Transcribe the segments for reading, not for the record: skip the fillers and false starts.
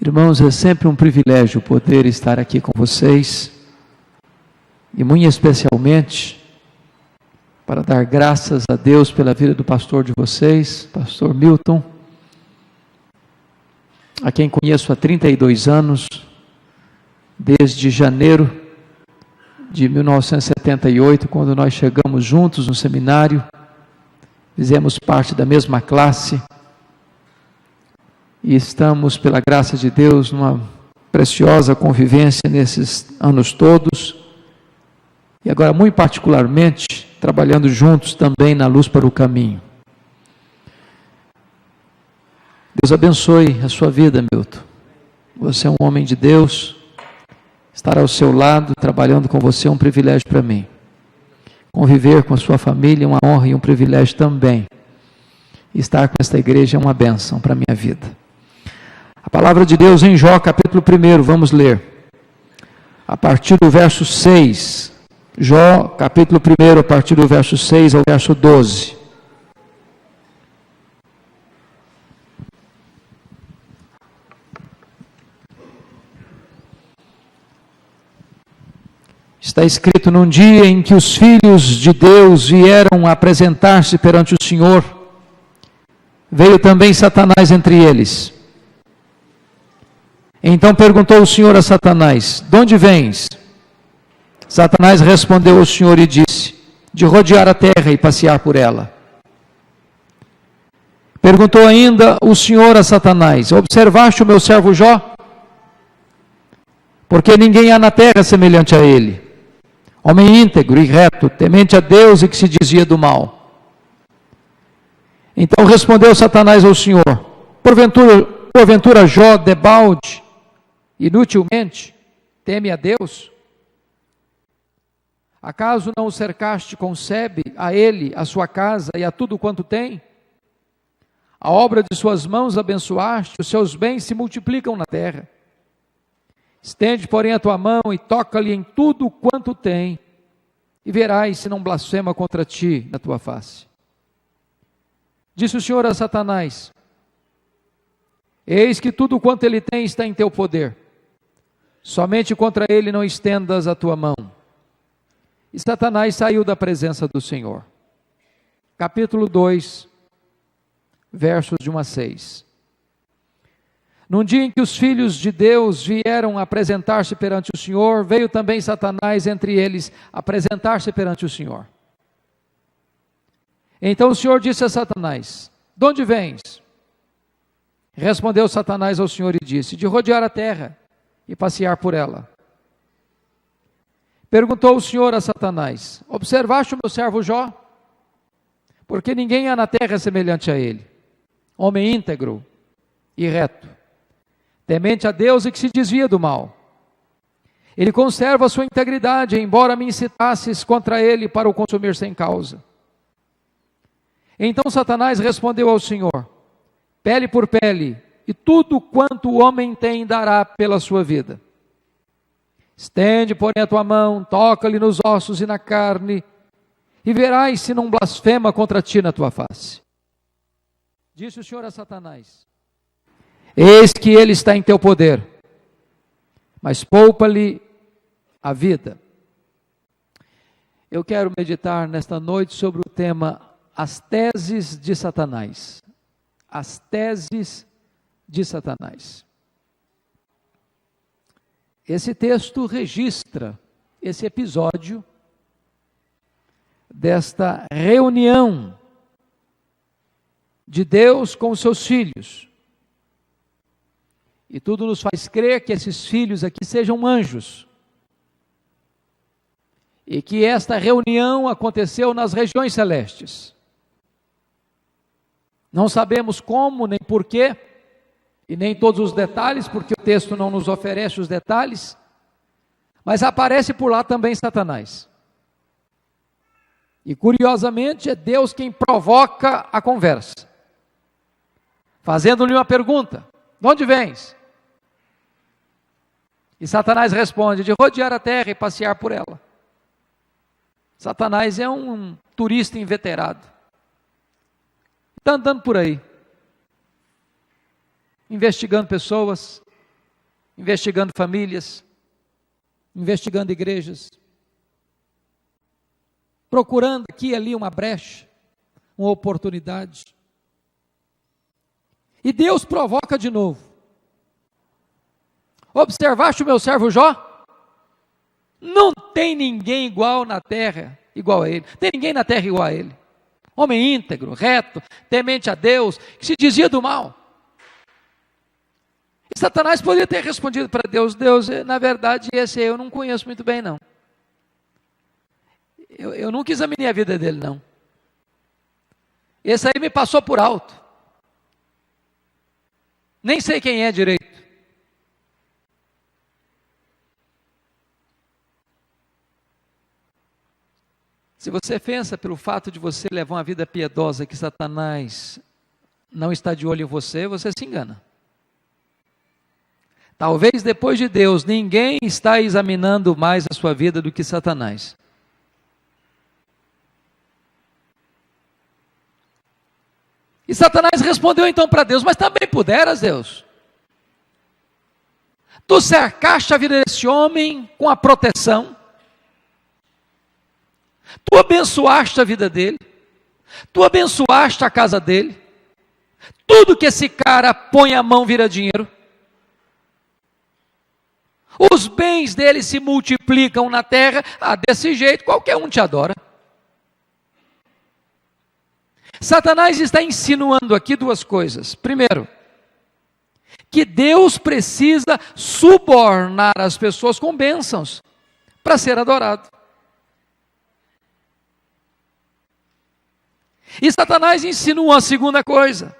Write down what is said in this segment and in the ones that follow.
Irmãos, é sempre um privilégio poder estar aqui com vocês, e muito especialmente para dar graças a Deus pela vida do pastor de vocês, pastor Milton, a quem conheço há 32 anos, desde janeiro de 1978, quando nós chegamos juntos no seminário, fizemos parte da mesma classe, e estamos, pela graça de Deus, numa preciosa convivência nesses anos todos, e agora muito particularmente, trabalhando juntos também na Luz para o Caminho. Deus abençoe a sua vida, Milton. Você é um homem de Deus, estar ao seu lado, trabalhando com você é um privilégio para mim. Conviver com a sua família é uma honra e um privilégio também. Estar com esta igreja é uma bênção para a minha vida. A palavra de Deus em Jó, capítulo 1, vamos ler. A partir do verso 6. Jó, capítulo 1, a partir do verso 6 ao verso 12. Está escrito: num dia em que os filhos de Deus vieram apresentar-se perante o Senhor, veio também Satanás entre eles. Então perguntou o Senhor a Satanás: de onde vens? Satanás respondeu ao Senhor e disse: de rodear a terra e passear por ela. Perguntou ainda o Senhor a Satanás: observaste o meu servo Jó? Porque ninguém há na terra semelhante a ele, homem íntegro e reto, temente a Deus e que se desvia do mal. Então respondeu Satanás ao Senhor: porventura Jó debalde, inutilmente, teme a Deus? Acaso não o cercaste com sebe, a ele, a sua casa e a tudo quanto tem? A obra de suas mãos abençoaste, os seus bens se multiplicam na terra. Estende, porém, a tua mão e toca-lhe em tudo quanto tem, e verás se não blasfema contra ti na tua face. Disse o Senhor a Satanás: eis que tudo quanto ele tem está em teu poder, somente contra ele não estendas a tua mão. E Satanás saiu da presença do Senhor. Capítulo 2, versos de 1 a 6. Num dia em que os filhos de Deus vieram apresentar-se perante o Senhor, veio também Satanás entre eles apresentar-se perante o Senhor. Então o Senhor disse a Satanás: de onde vens? Respondeu Satanás ao Senhor e disse: de rodear a terra e passear por ela. Perguntou o Senhor a Satanás: observaste o meu servo Jó? Porque ninguém há na terra semelhante a ele, homem íntegro e reto, temente a Deus e que se desvia do mal. Ele conserva a sua integridade, embora me incitasses contra ele para o consumir sem causa. Então Satanás respondeu ao Senhor: pele por pele, e tudo quanto o homem tem dará pela sua vida. Estende, porém, a tua mão, toca-lhe nos ossos e na carne, e verás se não blasfema contra ti na tua face. Disse o Senhor a Satanás: eis que ele está em teu poder, mas poupa-lhe a vida. Eu quero meditar nesta noite sobre o tema as teses de Satanás. As teses de Satanás. Esse texto registra esse episódio desta reunião de Deus com os seus filhos. E tudo nos faz crer que esses filhos aqui sejam anjos. E que esta reunião aconteceu nas regiões celestes. Não sabemos como, nem porquê, e nem todos os detalhes, porque o texto não nos oferece os detalhes, mas aparece por lá também Satanás. E curiosamente é Deus quem provoca a conversa, fazendo-lhe uma pergunta: de onde vens? E Satanás responde: de rodear a terra e passear por ela. Satanás é um turista inveterado, está andando por aí, investigando pessoas, investigando famílias, investigando igrejas, procurando aqui e ali uma brecha, uma oportunidade. E Deus provoca de novo. Observaste o meu servo Jó? Não tem ninguém igual na terra, igual a ele. Não tem ninguém na terra igual a ele. Homem íntegro, reto, temente a Deus, que se dizia do mal. E Satanás poderia ter respondido para Deus: Deus, na verdade, esse eu não conheço muito bem, não. Eu nunca examinei a vida dele, não. Esse aí me passou por alto. Nem sei quem é direito. Se você pensa pelo fato de você levar uma vida piedosa que Satanás não está de olho em você, você se engana. Talvez depois de Deus, ninguém está examinando mais a sua vida do que Satanás. E Satanás respondeu então para Deus: mas também puderas, Deus. Tu cercaste a vida desse homem com a proteção. Tu abençoaste a vida dele. Tu abençoaste a casa dele. Tudo que esse cara põe a mão vira dinheiro. Os bens dele se multiplicam na terra. Desse jeito qualquer um te adora. Satanás está insinuando aqui duas coisas. Primeiro, que Deus precisa subornar as pessoas com bênçãos para ser adorado. E Satanás insinua a segunda coisa,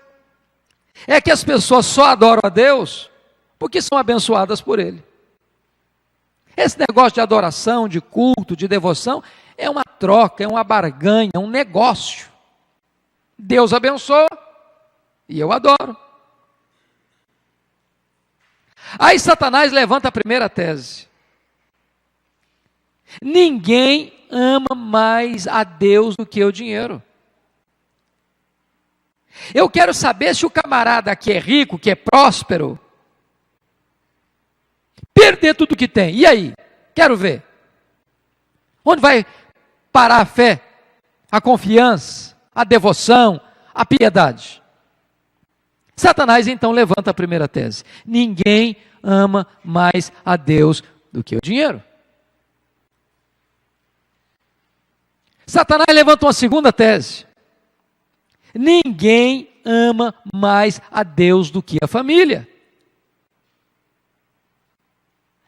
é que as pessoas só adoram a Deus porque são abençoadas por Ele. Esse negócio de adoração, de culto, de devoção, é uma troca, é uma barganha, é um negócio. Deus abençoa e eu adoro. Aí Satanás levanta a primeira tese. Ninguém ama mais a Deus do que o dinheiro. Eu quero saber se o camarada que é rico, que é próspero, perder tudo que tem. E aí? Quero ver. Onde vai parar a fé, a confiança, a devoção, a piedade? Satanás então levanta a primeira tese. Ninguém ama mais a Deus do que o dinheiro. Satanás levanta uma segunda tese. Ninguém ama mais a Deus do que a família.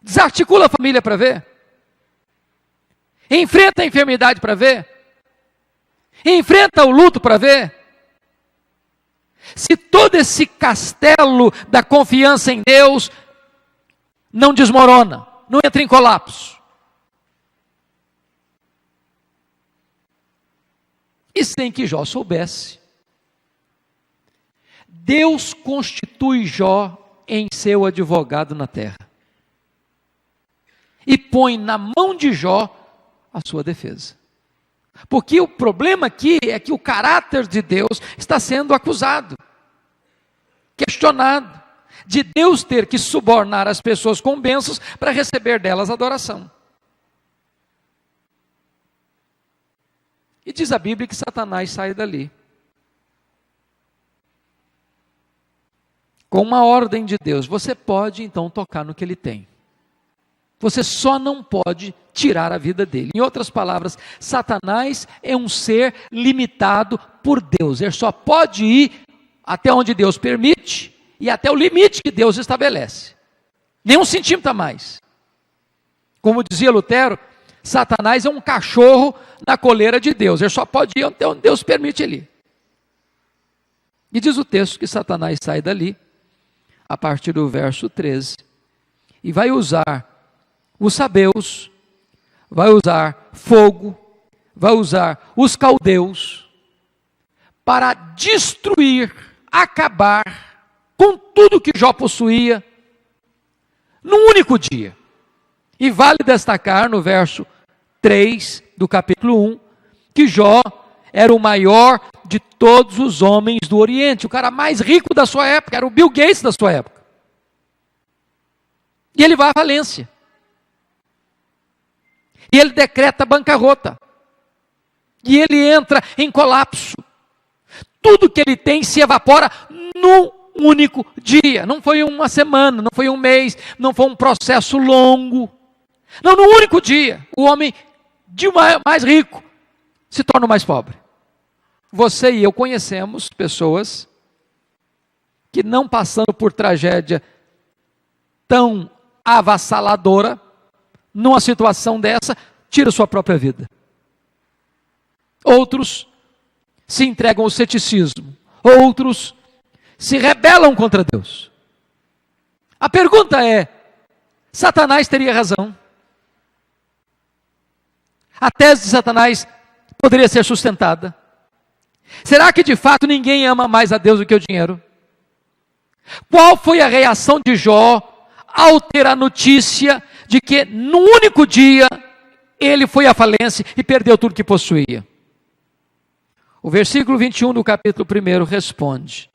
Desarticula a família para ver. Enfrenta a enfermidade para ver. Enfrenta o luto para ver. Se todo esse castelo da confiança em Deus não desmorona, não entra em colapso. E sem que Jó soubesse, Deus constitui Jó em seu advogado na terra. E põe na mão de Jó a sua defesa. Porque o problema aqui é que o caráter de Deus está sendo acusado, questionado, de Deus ter que subornar as pessoas com bênçãos para receber delas adoração. E diz a Bíblia que Satanás sai dali. Com uma ordem de Deus, você pode então tocar no que ele tem. Você só não pode tirar a vida dele. Em outras palavras, Satanás é um ser limitado por Deus. Ele só pode ir até onde Deus permite e até o limite que Deus estabelece. Nem um centímetro a mais. Como dizia Lutero, Satanás é um cachorro na coleira de Deus. Ele só pode ir até onde Deus permite ele ir. E diz o texto que Satanás sai dali, a partir do verso 13, e vai usar os sabeus, vai usar fogo, vai usar os caldeus, para destruir, acabar com tudo que Jó possuía, num único dia. E vale destacar no verso 3 do capítulo 1, que Jó era o maior de todos os homens do Oriente, o cara mais rico da sua época, era o Bill Gates da sua época. E ele vai à falência. E ele decreta bancarrota. E ele entra em colapso. Tudo que ele tem se evapora num único dia. Não foi uma semana, não foi um mês, não foi um processo longo. Não, num único dia, o homem mais rico se torna o mais pobre. Você e eu conhecemos pessoas que, não passando por tragédia tão avassaladora, numa situação dessa, tira sua própria vida. Outros se entregam ao ceticismo. Outros se rebelam contra Deus. A pergunta é: Satanás teria razão? A tese de Satanás poderia ser sustentada? Será que de fato ninguém ama mais a Deus do que o dinheiro? Qual foi a reação de Jó ao ter a notícia de que num único dia ele foi à falência e perdeu tudo que possuía? O versículo 21 do capítulo 1 responde: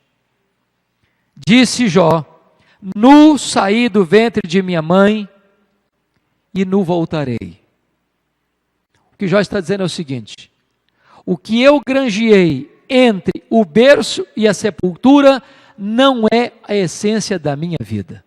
disse Jó: nu saí do ventre de minha mãe e nu voltarei. O que Jó está dizendo é o seguinte: o que eu granjeei entre o berço e a sepultura não é a essência da minha vida.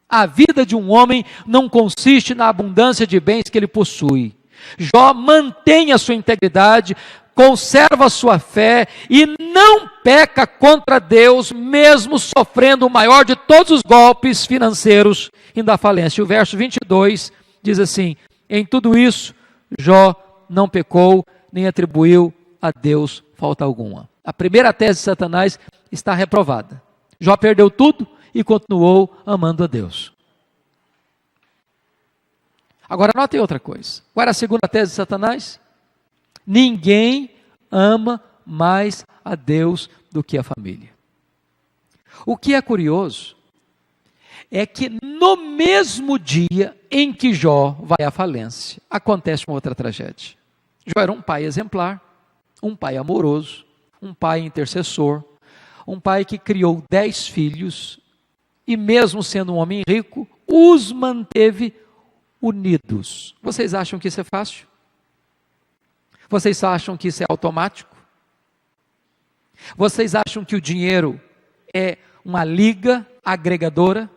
A vida de um homem não consiste na abundância de bens que ele possui. Jó mantém a sua integridade, conserva a sua fé e não peca contra Deus, mesmo sofrendo o maior de todos os golpes financeiros, indo à falência. O verso 22 diz assim: em tudo isso, Jó não pecou, nem atribuiu a Deus falta alguma. A primeira tese de Satanás está reprovada. Jó perdeu tudo e continuou amando a Deus. Agora notem outra coisa. Qual era a segunda tese de Satanás? Ninguém ama mais a Deus do que a família. O que é curioso é que no mesmo dia em que Jó vai à falência, acontece uma outra tragédia. Jó era um pai exemplar, um pai amoroso, um pai intercessor, um pai que criou 10 filhos e, mesmo sendo um homem rico, os manteve unidos. Vocês acham que isso é fácil? Vocês acham que isso é automático? Vocês acham que o dinheiro é uma liga agregadora?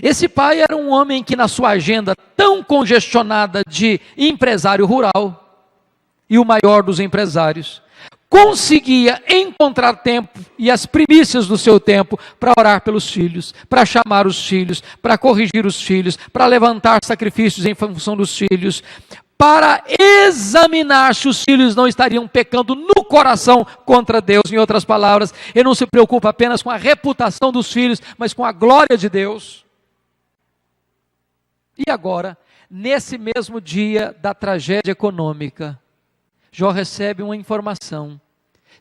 Esse pai era um homem que, na sua agenda tão congestionada de empresário rural, e o maior dos empresários, conseguia encontrar tempo e as primícias do seu tempo para orar pelos filhos, para chamar os filhos, para corrigir os filhos, para levantar sacrifícios em função dos filhos, para examinar se os filhos não estariam pecando no coração contra Deus. Em outras palavras, ele não se preocupa apenas com a reputação dos filhos, mas com a glória de Deus. E agora, nesse mesmo dia da tragédia econômica, Jó recebe uma informação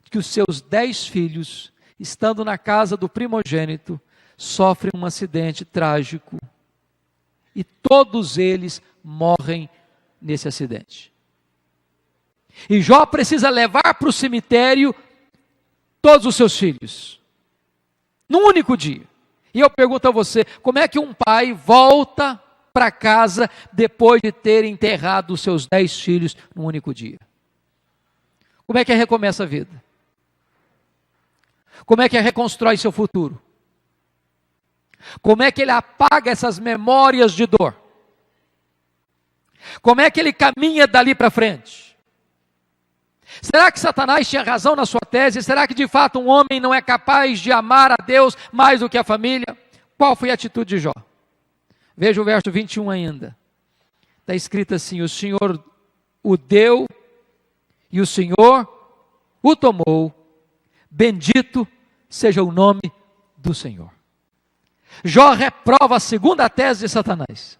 de que os seus 10 filhos, estando na casa do primogênito, sofrem um acidente trágico e todos eles morrem nesse acidente. E Jó precisa levar para o cemitério todos os seus filhos, num único dia. E eu pergunto a você, como é que um pai volta para casa depois de ter enterrado os seus 10 filhos num único dia? Como é que recomeça a vida? Como é que reconstrói seu futuro? Como é que ele apaga essas memórias de dor? Como é que ele caminha dali para frente? Será que Satanás tinha razão na sua tese? Será que de fato um homem não é capaz de amar a Deus mais do que a família? Qual foi a atitude de Jó? Veja o verso 21 ainda. Está escrito assim: o Senhor o deu e o Senhor o tomou, bendito seja o nome do Senhor. Jó reprova a segunda tese de Satanás.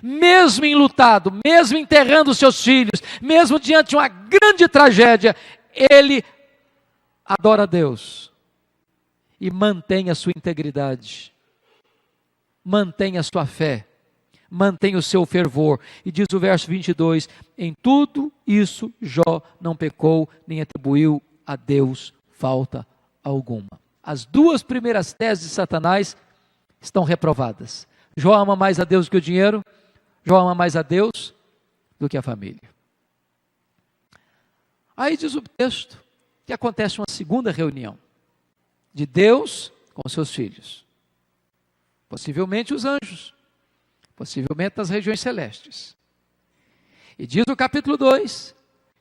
Mesmo enlutado, mesmo enterrando seus filhos, mesmo diante de uma grande tragédia, ele adora a Deus e mantém a sua integridade, mantém a sua fé, mantém o seu fervor. E diz o verso 22, em tudo isso Jó não pecou, nem atribuiu a Deus falta alguma. As duas primeiras teses de Satanás estão reprovadas. Jó ama mais a Deus do que o dinheiro, Jó ama mais a Deus do que a família. Aí diz o texto que acontece uma segunda reunião de Deus com seus filhos. Possivelmente os anjos, possivelmente nas regiões celestes. E diz o capítulo 2,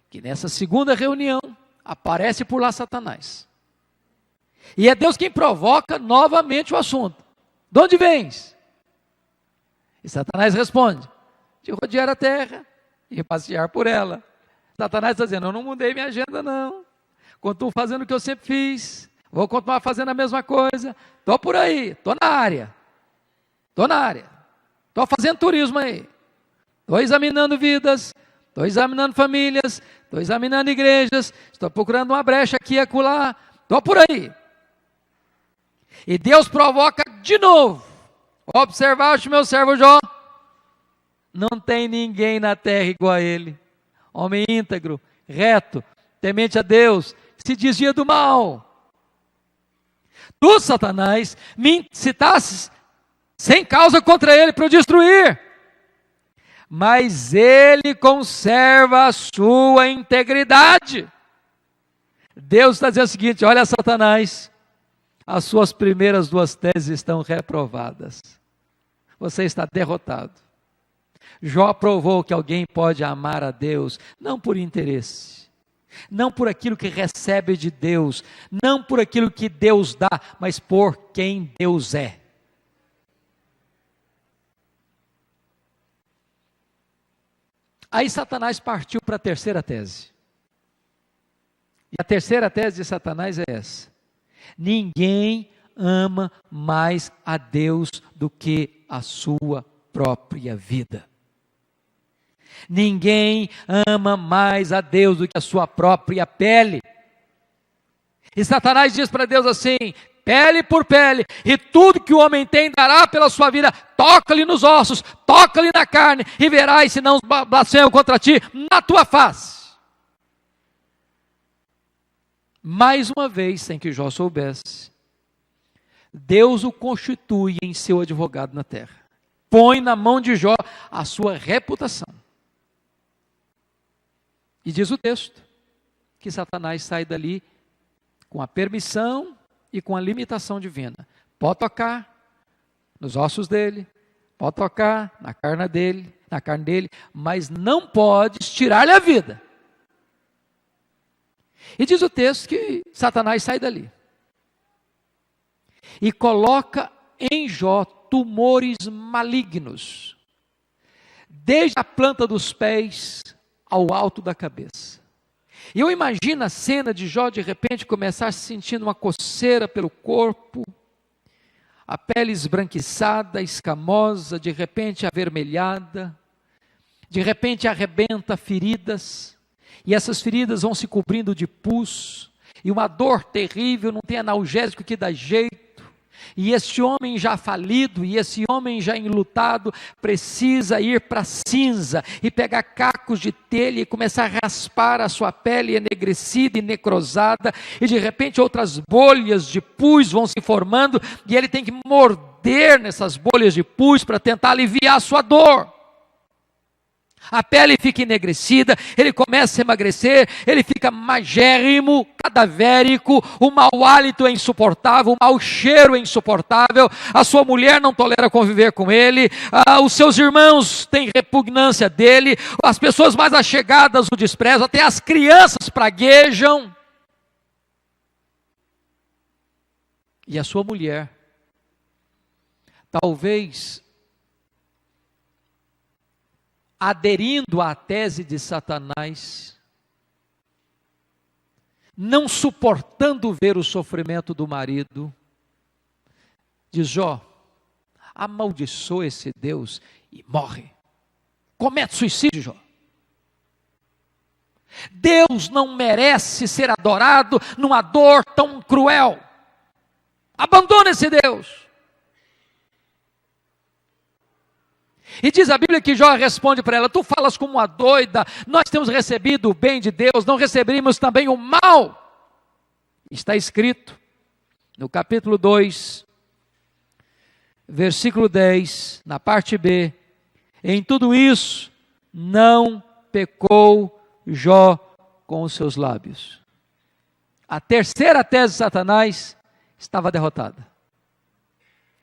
que nessa segunda reunião aparece por lá Satanás. E é Deus quem provoca novamente o assunto. De onde vens? E Satanás responde, de rodear a terra e passear por ela. Satanás está dizendo, eu não mudei minha agenda não. Continuo fazendo o que eu sempre fiz. Vou continuar fazendo a mesma coisa. Estou por aí, estou na área. Estou fazendo turismo aí. Estou examinando vidas, estou examinando famílias, estou examinando igrejas, estou procurando uma brecha aqui e acolá. Estou por aí. E Deus provoca de novo. Observaste meu servo Jó. Não tem ninguém na terra igual a ele. Homem íntegro, reto, temente a Deus, se desvia do mal. Tu, Satanás, me incitasses sem causa contra ele para o destruir. Mas ele conserva a sua integridade. Deus está dizendo o seguinte, olha Satanás, as suas primeiras duas teses estão reprovadas. Você está derrotado. Jó provou que alguém pode amar a Deus, não por interesse, não por aquilo que recebe de Deus, não por aquilo que Deus dá, mas por quem Deus é. Aí Satanás partiu para a terceira tese. E a terceira tese de Satanás é essa. Ninguém ama mais a Deus do que a sua própria vida. Ninguém ama mais a Deus do que a sua própria pele. E Satanás diz para Deus assim, pele por pele, e tudo que o homem tem dará pela sua vida, toca-lhe nos ossos, toca-lhe na carne, e verás se não blasfemo contra ti na tua face. Mais uma vez, sem que Jó soubesse, Deus o constitui em seu advogado na terra. Põe na mão de Jó a sua reputação. E diz o texto, que Satanás sai dali com a permissão e com a limitação divina. Pode tocar nos ossos dele, pode tocar na carne dele, mas não pode tirar-lhe a vida. E diz o texto que Satanás sai dali e coloca em Jó tumores malignos, desde a planta dos pés ao alto da cabeça. E eu imagino a cena de Jó de repente começar sentindo uma coceira pelo corpo, a pele esbranquiçada, escamosa, de repente avermelhada, de repente arrebenta feridas, e essas feridas vão se cobrindo de pus, e uma dor terrível, não tem analgésico que dá jeito, e esse homem já falido, e esse homem já enlutado, precisa ir para a cinza, e pegar cacos de telha, e começar a raspar a sua pele enegrecida e necrosada, e de repente outras bolhas de pus vão se formando, e ele tem que morder nessas bolhas de pus, para tentar aliviar a sua dor. A pele fica enegrecida, ele começa a emagrecer, ele fica magérrimo, cadavérico, o mau hálito é insuportável, o mau cheiro é insuportável, a sua mulher não tolera conviver com ele, os seus irmãos têm repugnância dele, as pessoas mais achegadas o desprezam, até as crianças praguejam. E a sua mulher, talvez aderindo à tese de Satanás, não suportando ver o sofrimento do marido, diz Jó, amaldiçoa esse Deus e morre. Comete suicídio, Jó. Deus não merece ser adorado numa dor tão cruel. Abandona esse Deus. E diz a Bíblia que Jó responde para ela, tu falas como uma doida, nós temos recebido o bem de Deus, não receberíamos também o mal. Está escrito no capítulo 2, versículo 10, na parte B, em tudo isso não pecou Jó com os seus lábios. A terceira tese de Satanás estava derrotada.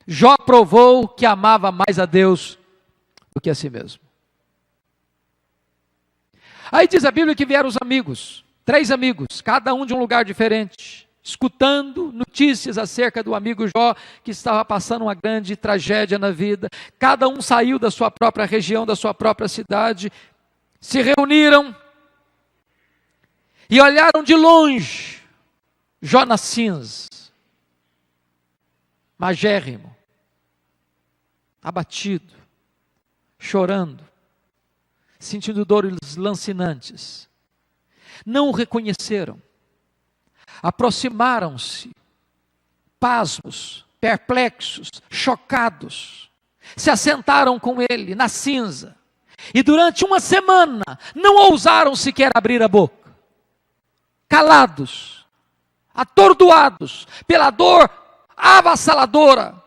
Jó provou que amava mais a Deus do que a si mesmo. Aí diz a Bíblia que vieram os amigos, 3 amigos, cada um de um lugar diferente, escutando notícias acerca do amigo Jó, que estava passando uma grande tragédia na vida. Cada um saiu da sua própria região, da sua própria cidade, se reuniram e olharam de longe Jó nas cinzas, magérrimo, abatido, chorando, sentindo dores lancinantes. Não o reconheceram. Aproximaram-se, pasmos, perplexos, chocados, se assentaram com ele na cinza, e durante uma semana não ousaram sequer abrir a boca, calados, atordoados pela dor avassaladora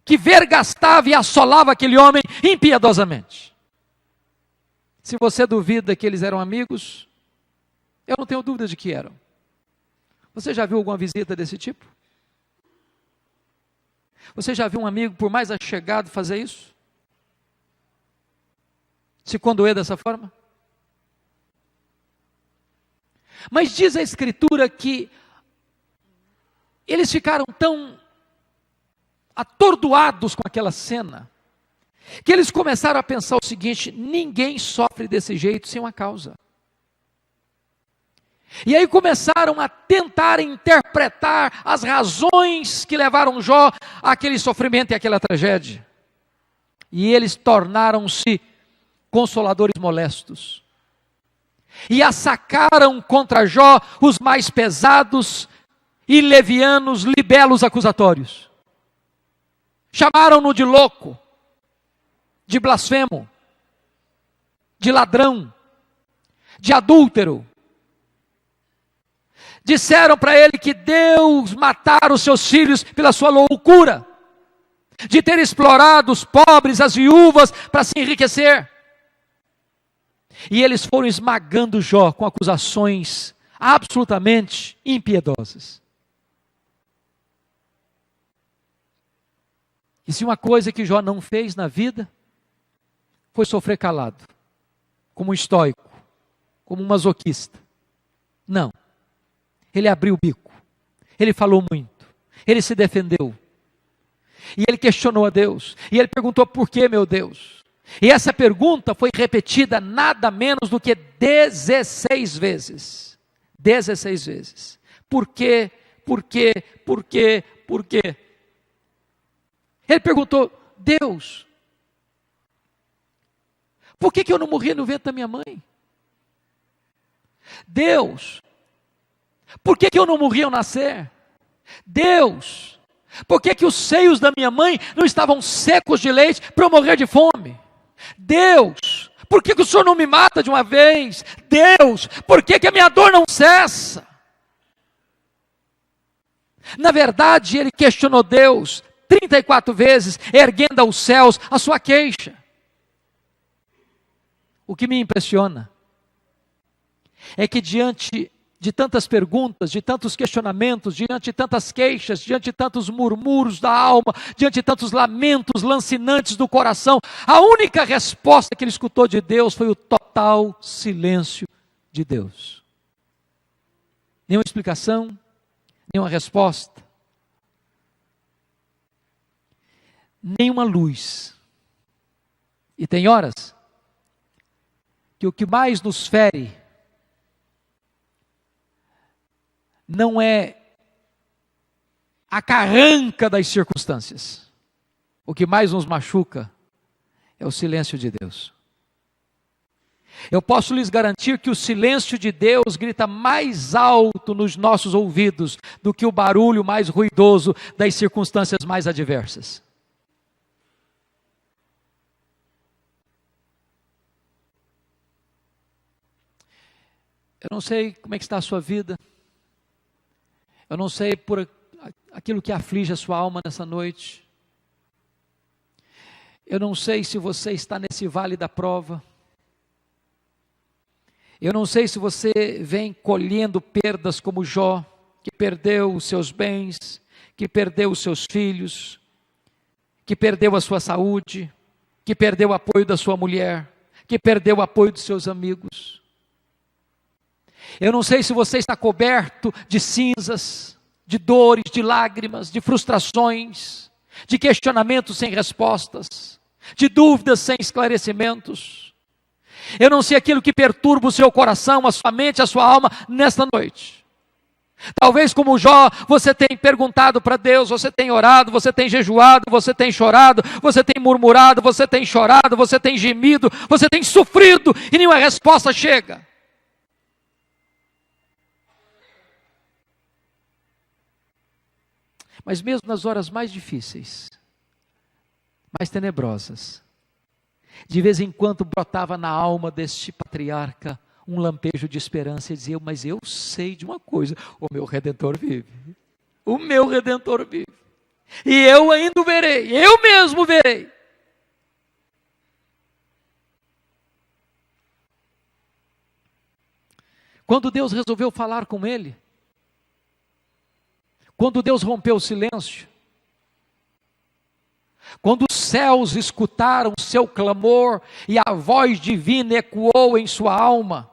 que vergastava e assolava aquele homem impiedosamente. Se você duvida que eles eram amigos, eu não tenho dúvida de que eram. Você já viu alguma visita desse tipo? Você já viu um amigo, por mais achegado, fazer isso? Se condoer dessa forma? Mas diz a Escritura que eles ficaram tão atordoados com aquela cena, que eles começaram a pensar o seguinte: ninguém sofre desse jeito sem uma causa. E aí começaram a tentar interpretar as razões que levaram Jó àquele sofrimento e àquela tragédia. E eles tornaram-se consoladores molestos. E assacaram contra Jó os mais pesados e levianos libelos acusatórios. Chamaram-no de louco, de blasfemo, de ladrão, de adúltero. Disseram para ele que Deus matara os seus filhos pela sua loucura, de ter explorado os pobres, as viúvas, para se enriquecer. E eles foram esmagando Jó com acusações absolutamente impiedosas. E se uma coisa que Jó não fez na vida, foi sofrer calado, como um estoico, como um masoquista. Não. Ele abriu o bico, ele falou muito, ele se defendeu, e ele questionou a Deus, e ele perguntou: por que, meu Deus? E essa pergunta foi repetida nada menos do que 16 vezes. 16 vezes. Por quê? Por quê? Por quê? Por quê? Ele perguntou: Deus, por que eu não morri no ventre da minha mãe? Deus, por que eu não morri ao nascer? Deus, por que os seios da minha mãe não estavam secos de leite para eu morrer de fome? Deus, por que o Senhor não me mata de uma vez? Deus, por que a minha dor não cessa? Na verdade, ele questionou Deus 34 vezes, erguendo aos céus a sua queixa. O que me impressiona é que diante de tantas perguntas, de tantos questionamentos, diante de tantas queixas, diante de tantos murmúrios da alma, diante de tantos lamentos lancinantes do coração, a única resposta que ele escutou de Deus foi o total silêncio de Deus. Nenhuma explicação, nenhuma resposta, nenhuma luz. E tem horas que o que mais nos fere não é a carranca das circunstâncias. O que mais nos machuca é o silêncio de Deus. Eu posso lhes garantir que o silêncio de Deus grita mais alto nos nossos ouvidos do que o barulho mais ruidoso das circunstâncias mais adversas. Eu não sei como é que está a sua vida. Eu não sei por aquilo que aflige a sua alma nessa noite. Eu não sei se você está nesse vale da prova. Eu não sei se você vem colhendo perdas como Jó, que perdeu os seus bens, que perdeu os seus filhos, que perdeu a sua saúde, que perdeu o apoio da sua mulher, que perdeu o apoio dos seus amigos. Eu não sei se você está coberto de cinzas, de dores, de lágrimas, de frustrações, de questionamentos sem respostas, de dúvidas sem esclarecimentos. Eu não sei aquilo que perturba o seu coração, a sua mente, a sua alma nesta noite. Talvez como Jó, você tem perguntado para Deus, você tem orado, você tem jejuado, você tem chorado, você tem murmurado, você tem chorado, você tem gemido, você tem sofrido e nenhuma resposta chega. Mas mesmo nas horas mais difíceis, mais tenebrosas, de vez em quando brotava na alma deste patriarca um lampejo de esperança e dizia: mas eu sei de uma coisa, o meu Redentor vive, o meu Redentor vive, e eu ainda o verei, eu mesmo verei. Quando Deus resolveu falar com ele, quando Deus rompeu o silêncio, quando os céus escutaram o seu clamor e a voz divina ecoou em sua alma,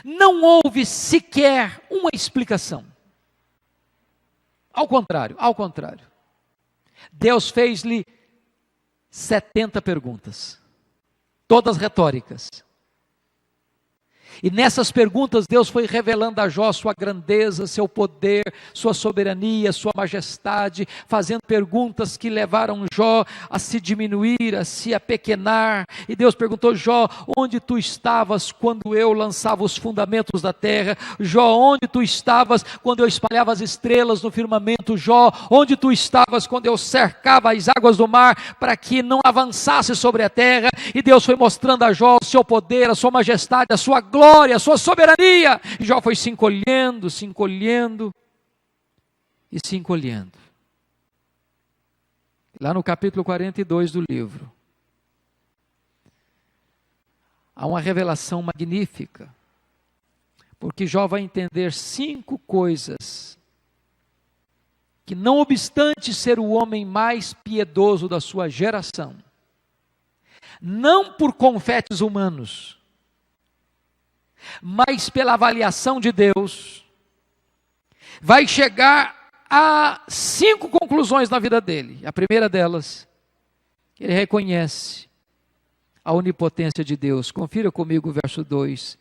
não houve sequer uma explicação. Ao contrário, Deus fez-lhe 70 perguntas, todas retóricas. E nessas perguntas Deus foi revelando a Jó sua grandeza, seu poder, sua soberania, sua majestade, fazendo perguntas que levaram Jó a se diminuir, a se apequenar. E Deus perguntou: Jó, onde tu estavas quando eu lançava os fundamentos da terra? Jó, onde tu estavas quando eu espalhava as estrelas no firmamento? Jó, onde tu estavas quando eu cercava as águas do mar para que não avançasse sobre a terra? E Deus foi mostrando a Jó o seu poder, a sua majestade, a sua glória, a sua soberania. E Jó foi se encolhendo e se encolhendo. Lá no capítulo 42 do livro, há uma revelação magnífica, porque Jó vai entender 5 coisas que, não obstante ser o homem mais piedoso da sua geração, não por confetes humanos, mas pela avaliação de Deus, vai chegar a 5 conclusões na vida dele. A primeira delas, ele reconhece a onipotência de Deus. Confira comigo o verso 2.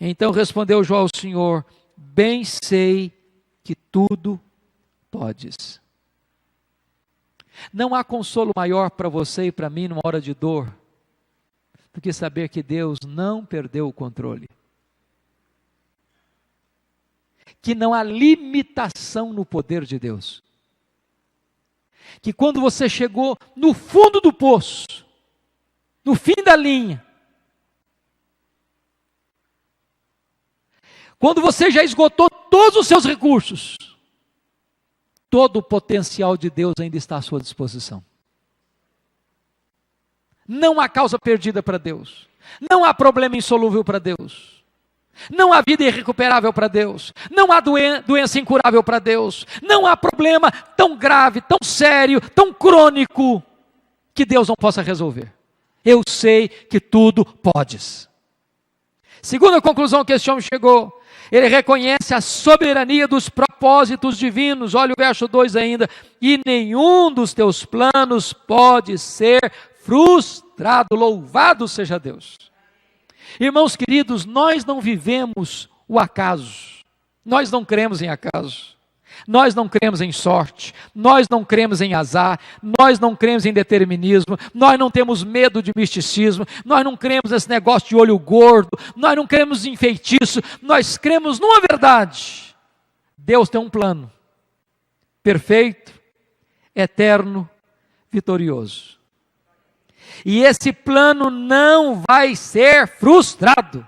Então respondeu Jó ao Senhor: bem sei que tudo podes. Não há consolo maior para você e para mim numa hora de dor do que saber que Deus não perdeu o controle, que não há limitação no poder de Deus, que quando você chegou no fundo do poço, no fim da linha, quando você já esgotou todos os seus recursos, todo o potencial de Deus ainda está à sua disposição. Não há causa perdida para Deus, não há problema insolúvel para Deus, não há vida irrecuperável para Deus, não há doença incurável para Deus, não há problema tão grave, tão sério, tão crônico, que Deus não possa resolver. Eu sei que tudo podes. Segunda conclusão que esse homem chegou, ele reconhece a soberania dos propósitos divinos. Olha o verso 2 ainda: e nenhum dos teus planos pode ser frustrado. Louvado seja Deus. Irmãos queridos, nós não vivemos o acaso, nós não cremos em acaso, nós não cremos em sorte, nós não cremos em azar, nós não cremos em determinismo, nós não temos medo de misticismo, nós não cremos nesse negócio de olho gordo, nós não cremos em feitiço, nós cremos numa verdade: Deus tem um plano perfeito, eterno, vitorioso. E esse plano não vai ser frustrado.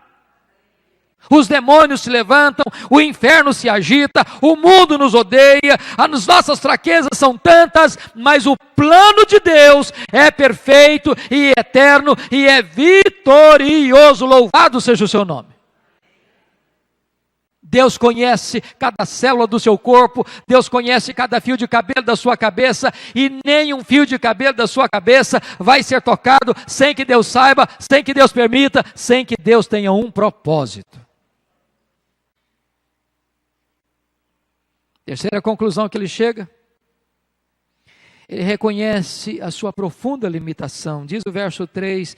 Os demônios se levantam, o inferno se agita, o mundo nos odeia, as nossas fraquezas são tantas, mas o plano de Deus é perfeito e eterno e é vitorioso. Louvado seja o seu nome. Deus conhece cada célula do seu corpo, Deus conhece cada fio de cabelo da sua cabeça, e nenhum fio de cabelo da sua cabeça vai ser tocado sem que Deus saiba, sem que Deus permita, sem que Deus tenha um propósito. Terceira conclusão que ele chega, ele reconhece a sua profunda limitação. Diz o verso 3,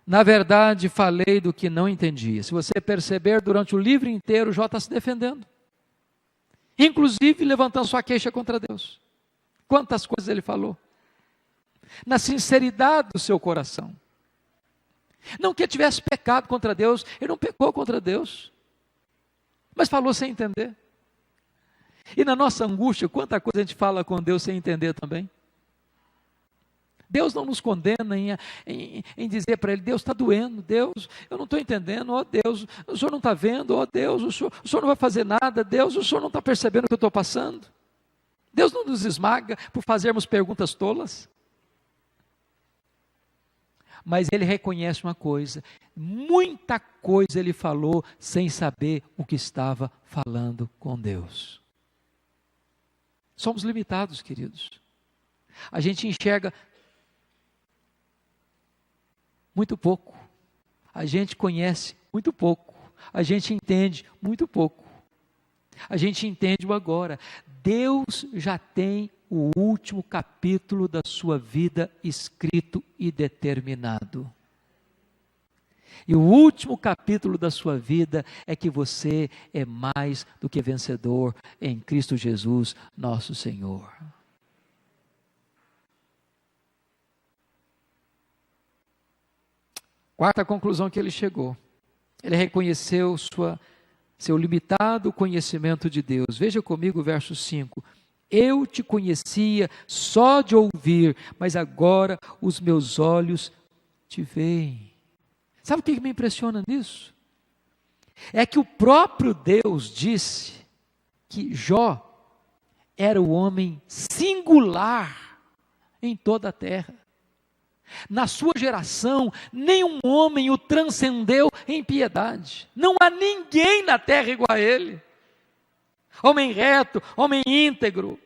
na verdade falei do que não entendia. Se você perceber, durante o livro inteiro, Jó está se defendendo. Inclusive levantando sua queixa contra Deus. Quantas coisas ele falou. Na sinceridade do seu coração. Não que ele tivesse pecado contra Deus, ele não pecou contra Deus. Mas falou sem entender. E na nossa angústia, quanta coisa a gente fala com Deus sem entender também. Deus não nos condena em dizer para Ele, Deus está doendo, Deus, eu não estou entendendo, ó Deus, o Senhor não está vendo, ó Deus, o Senhor não vai fazer nada, Deus, o Senhor não está percebendo o que eu estou passando. Deus não nos esmaga por fazermos perguntas tolas. Mas Ele reconhece uma coisa, muita coisa Ele falou sem saber o que estava falando com Deus. Somos limitados, queridos. A gente enxerga muito pouco. A gente conhece muito pouco. A gente entende muito pouco. A gente entende o agora. Deus já tem o último capítulo da sua vida escrito e determinado. E o último capítulo da sua vida é que você é mais do que vencedor em Cristo Jesus, nosso Senhor. Quarta conclusão que ele chegou. Ele reconheceu seu limitado conhecimento de Deus. Veja comigo o verso 5. Eu te conhecia só de ouvir, mas agora os meus olhos te veem. Sabe o que me impressiona nisso? É que o próprio Deus disse que Jó era o homem singular em toda a terra. Na sua geração, nenhum homem o transcendeu em piedade. Não há ninguém na terra igual a ele. Homem reto, homem íntegro,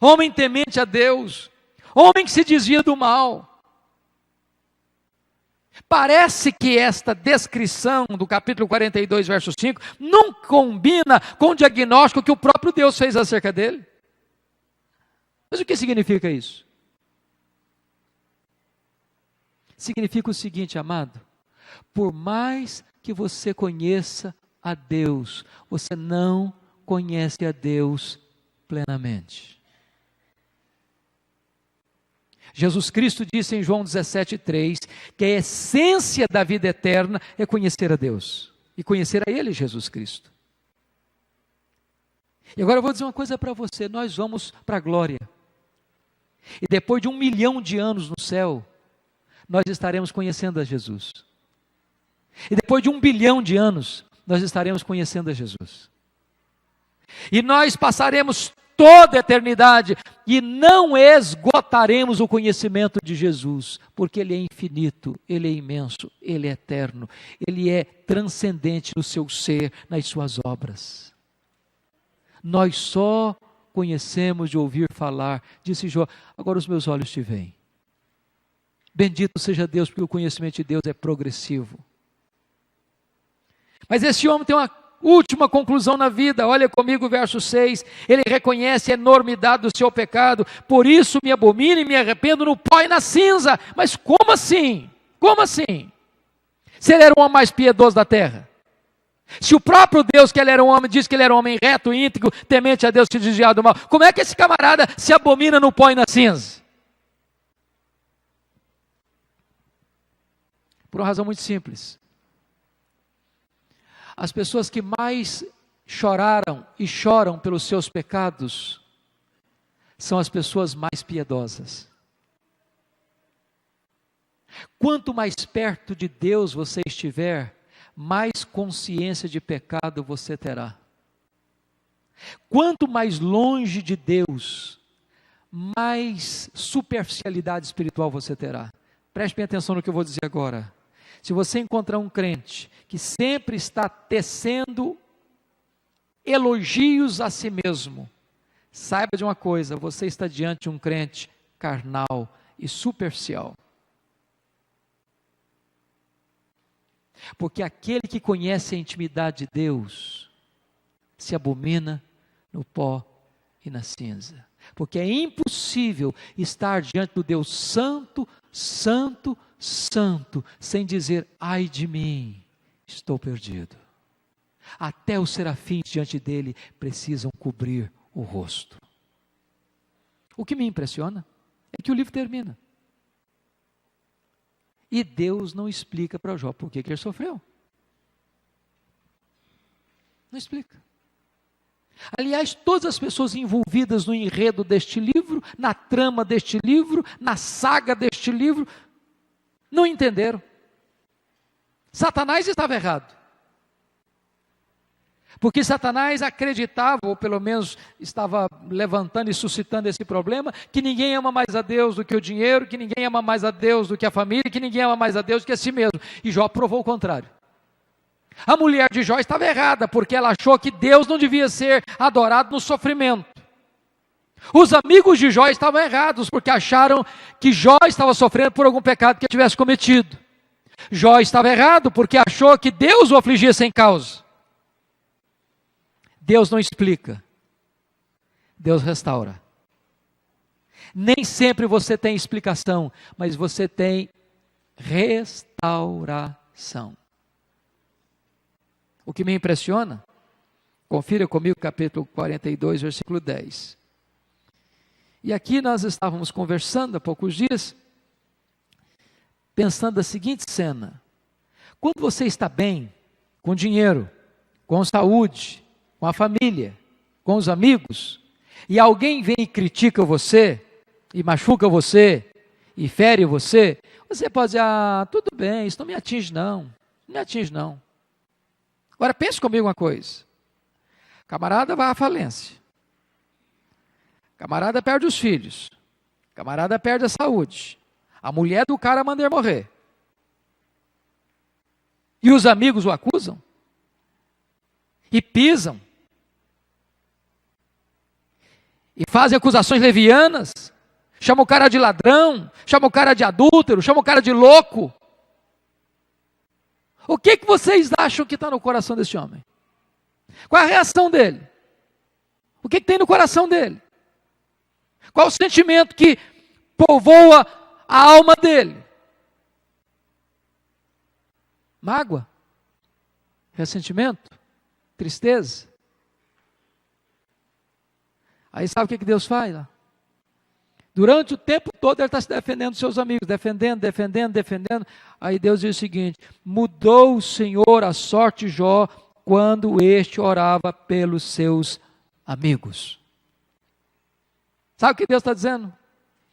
homem temente a Deus, homem que se desvia do mal. Parece que esta descrição do capítulo 42, verso 5, não combina com o diagnóstico que o próprio Deus fez acerca dele. Mas o que significa isso? Significa o seguinte, amado, por mais que você conheça a Deus, você não conhece a Deus plenamente. Jesus Cristo disse em João 17,3, que a essência da vida eterna é conhecer a Deus, e conhecer a Ele, Jesus Cristo. E agora eu vou dizer uma coisa para você, nós vamos para a glória, e depois de 1 milhão de anos no céu, nós estaremos conhecendo a Jesus, e depois de 1 bilhão de anos, nós estaremos conhecendo a Jesus, e nós passaremos toda a eternidade, e não esgotaremos o conhecimento de Jesus, porque Ele é infinito, Ele é imenso, Ele é eterno, Ele é transcendente no seu ser, nas suas obras. Nós só conhecemos de ouvir falar, disse Jó, agora os meus olhos te veem. Bendito seja Deus, porque o conhecimento de Deus é progressivo. Mas esse homem tem uma última conclusão na vida, olha comigo o verso 6, ele reconhece a enormidade do seu pecado, por isso me abomino e me arrependo no pó e na cinza. Mas como assim? Como assim? Se ele era o homem mais piedoso da terra, se o próprio Deus que ele era um homem, diz que ele era um homem reto, íntegro, temente a Deus, que desviado do mal, como é que esse camarada se abomina no pó e na cinza? Por uma razão muito simples. As pessoas que mais choraram e choram pelos seus pecados são as pessoas mais piedosas. Quanto mais perto de Deus você estiver, mais consciência de pecado você terá. Quanto mais longe de Deus, mais superficialidade espiritual você terá. Preste bem atenção no que eu vou dizer agora. Se você encontrar um crente que sempre está tecendo elogios a si mesmo, saiba de uma coisa: você está diante de um crente carnal e superficial. Porque aquele que conhece a intimidade de Deus se abomina no pó e na cinza. Porque é impossível estar diante do Deus santo, santo, santo, sem dizer: ai de mim, estou perdido. Até os serafins diante dele precisam cobrir o rosto. O que me impressiona é que o livro termina. E Deus não explica para Jó por que ele sofreu. Não explica. Aliás, todas as pessoas envolvidas no enredo deste livro, na trama deste livro, na saga deste livro, não entenderam. Satanás estava errado. Porque Satanás acreditava, ou pelo menos estava levantando e suscitando esse problema, que ninguém ama mais a Deus do que o dinheiro, que ninguém ama mais a Deus do que a família, que ninguém ama mais a Deus do que a si mesmo. E Jó provou o contrário. A mulher de Jó estava errada, porque ela achou que Deus não devia ser adorado no sofrimento. Os amigos de Jó estavam errados, porque acharam que Jó estava sofrendo por algum pecado que ele tivesse cometido. Jó estava errado, porque achou que Deus o afligia sem causa. Deus não explica, Deus restaura. Nem sempre você tem explicação, mas você tem restauração. O que me impressiona, confira comigo capítulo 42, versículo 10. E aqui nós estávamos conversando há poucos dias, pensando a seguinte cena: quando você está bem, com dinheiro, com saúde, com a família, com os amigos, e alguém vem e critica você, e machuca você, e fere você, você pode dizer: ah, tudo bem, isso não me atinge não, não me atinge não. Agora pense comigo uma coisa: camarada vai à falência, camarada perde os filhos, camarada perde a saúde, a mulher do cara manda ele morrer, e os amigos o acusam, e pisam, e fazem acusações levianas, chama o cara de ladrão, chama o cara de adúltero, chama o cara de louco. O que vocês acham que está no coração desse homem? Qual é a reação dele? O que tem no coração dele? Qual o sentimento que povoa a alma dele? Mágoa? Ressentimento? Tristeza? Aí sabe o que Deus faz? Durante o tempo todo ele está se defendendo dos seus amigos, defendendo. Aí Deus diz o seguinte: mudou o Senhor a sorte de Jó quando este orava pelos seus amigos. Sabe o que Deus está dizendo?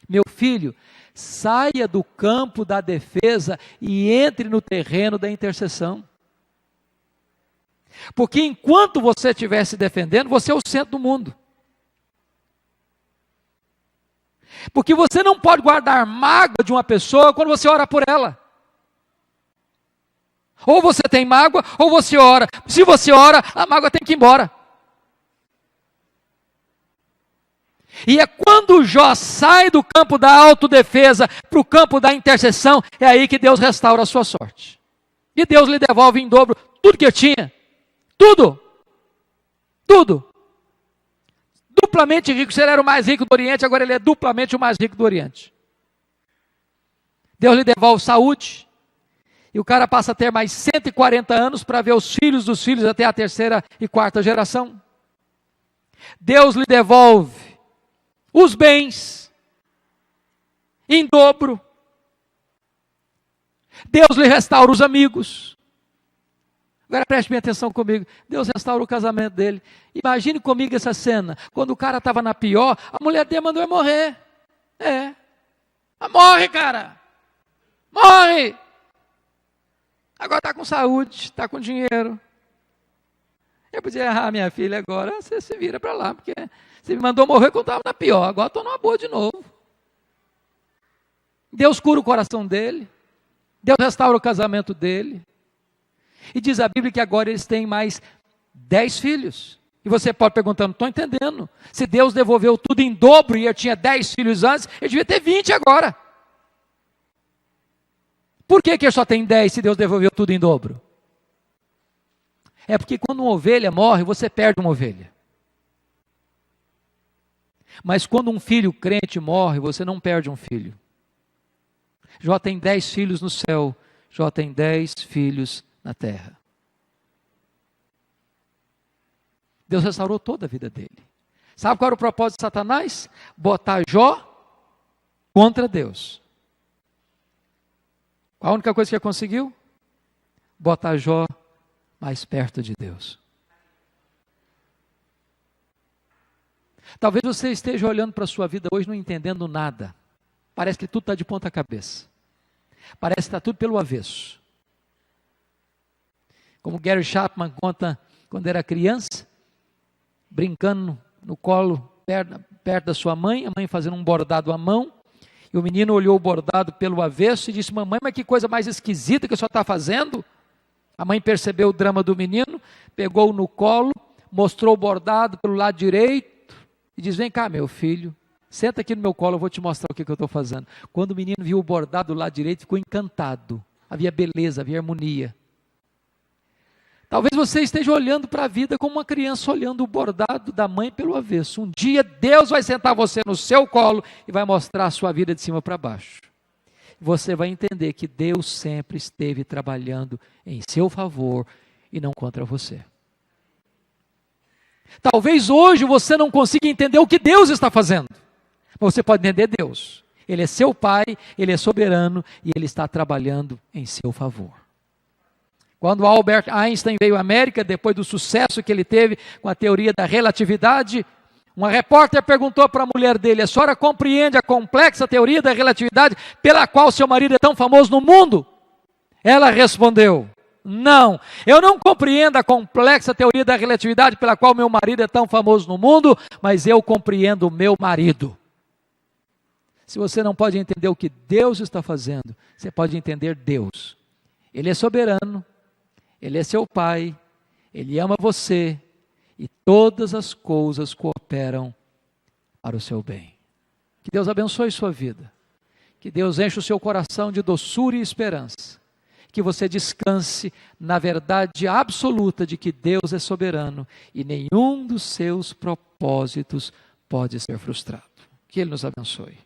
Meu filho, saia do campo da defesa e entre no terreno da intercessão. Porque enquanto você estiver se defendendo, você é o centro do mundo. Porque você não pode guardar mágoa de uma pessoa quando você ora por ela. Ou você tem mágoa, ou você ora. Se você ora, a mágoa tem que ir embora. E é quando Jó sai do campo da autodefesa para o campo da intercessão, é aí que Deus restaura a sua sorte. E Deus lhe devolve em dobro tudo que eu tinha. Tudo. Duplamente rico. Se ele era o mais rico do Oriente, agora ele é duplamente o mais rico do Oriente. Deus lhe devolve saúde, e o cara passa a ter mais 140 anos para ver os filhos dos filhos até a terceira e quarta geração. Deus lhe devolve os bens em dobro. Deus lhe restaura os amigos. Agora preste bem atenção comigo. Deus restaura o casamento dele. Imagine comigo essa cena. Quando o cara estava na pior, a mulher dele mandou ele morrer. Morre, cara. Morre. Agora está com saúde, está com dinheiro. Eu podia, minha filha, agora você se vira para lá, porque você me mandou morrer quando estava na pior, agora estou numa boa de novo. Deus cura o coração dele, Deus restaura o casamento dele. E diz a Bíblia que agora eles têm mais 10 filhos. E você pode perguntar, não estou entendendo. Se Deus devolveu tudo em dobro e eu tinha 10 filhos antes, eu devia ter 20 agora. Por que ele só tem 10 se Deus devolveu tudo em dobro? É porque quando uma ovelha morre, você perde uma ovelha. Mas quando um filho crente morre, você não perde um filho. Jó tem 10 filhos no céu, Jó tem 10 filhos na terra. Deus restaurou toda a vida dele. Sabe qual era o propósito de Satanás? Botar Jó contra Deus. Qual a única coisa que ele conseguiu? Botar Jó mais perto de Deus. Talvez você esteja olhando para a sua vida hoje não entendendo nada. Parece que tudo está de ponta cabeça. Parece que está tudo pelo avesso. Como Gary Chapman conta, quando era criança, brincando no colo, perto da sua mãe, a mãe fazendo um bordado à mão, e o menino olhou o bordado pelo avesso e disse, mamãe, mas que coisa mais esquisita que o senhor está fazendo? A mãe percebeu o drama do menino, pegou-o no colo, mostrou o bordado pelo lado direito, e diz, vem cá meu filho, senta aqui no meu colo, eu vou te mostrar o que eu estou fazendo. Quando o menino viu o bordado do lado direito, ficou encantado, havia beleza, havia harmonia. Talvez você esteja olhando para a vida como uma criança olhando o bordado da mãe pelo avesso. Um dia Deus vai sentar você no seu colo e vai mostrar a sua vida de cima para baixo. Você vai entender que Deus sempre esteve trabalhando em seu favor e não contra você. Talvez hoje você não consiga entender o que Deus está fazendo, mas você pode entender Deus. Ele é seu Pai, Ele é soberano e Ele está trabalhando em seu favor. Quando Albert Einstein veio à América, depois do sucesso que ele teve com a teoria da relatividade, uma repórter perguntou para a mulher dele, a senhora compreende a complexa teoria da relatividade pela qual seu marido é tão famoso no mundo? Ela respondeu, não, eu não compreendo a complexa teoria da relatividade pela qual meu marido é tão famoso no mundo, mas eu compreendo o meu marido. Se você não pode entender o que Deus está fazendo, você pode entender Deus. Ele é soberano. Ele é seu Pai, Ele ama você e todas as coisas cooperam para o seu bem. Que Deus abençoe sua vida, que Deus enche o seu coração de doçura e esperança, que você descanse na verdade absoluta de que Deus é soberano e nenhum dos seus propósitos pode ser frustrado. Que Ele nos abençoe.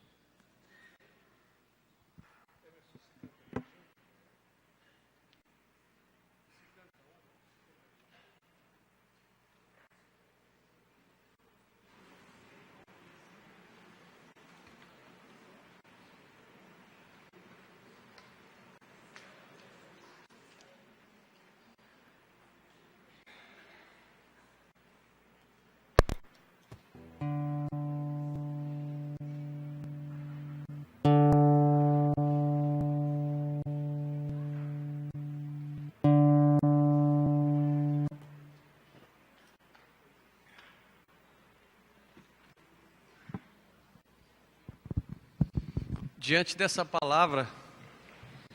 Diante dessa palavra